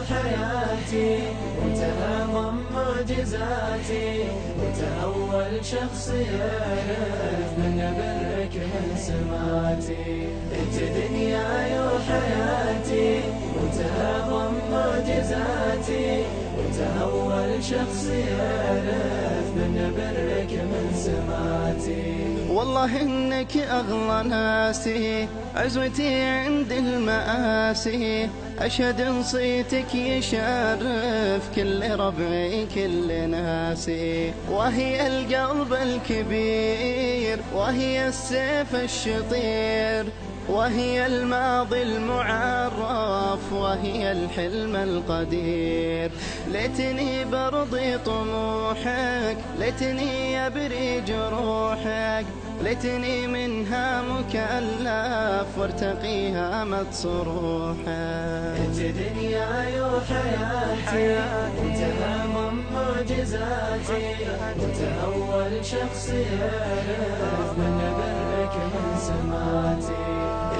وحياتي، انت اعظم معجزاتي، انت اول شخص يعرف من برك من سماتي. انت دنياي وحياتي، انت اعظم معجزاتي، انت اول شخص يعرف من برك من سماتي. والله إنك أغلى ناسي، عزوتي عند المآسي، أشهد صيتك يشرف كل ربعي كل ناسي. وهي القلب الكبير، وهي السيف الشطير، وهي الماضي المعرف، وهي الحلم القدير. ليتني برضي طموحك، ليتني أبري جروحك، ليتني منها مكلف وارتقي هامة صروحك. انت دنياي وحياتي، انت اعظم معجزاتي، انت اول شخص يعرف من برك من سماتي.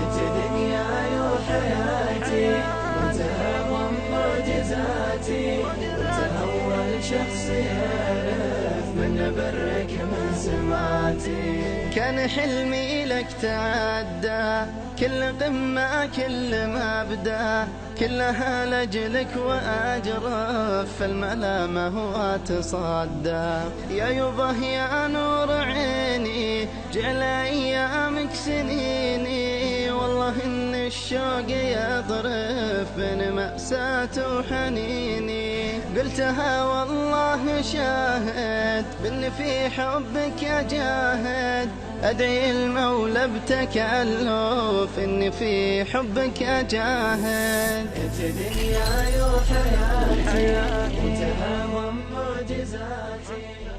انت دنياي وحياتي، انت اعظم معجزاتي، انت اول شخص يعرف من برك من سماتي. كان حلمي لك تعدى كل قمة كل مبدأ، كلها لجلك وأجرف الملامة وتصدى. يا يبه يا نور عيني، جعل أيامك سنيني، والله إن الشوق يضرب بين مأساة وحنيني. قلتها والله شاهد بإن في حبك أجاهد، أدعي المولى بتكلف إن في حبك أجاهد. انت دنياي وحياتي، انت اعظم معجزاتي.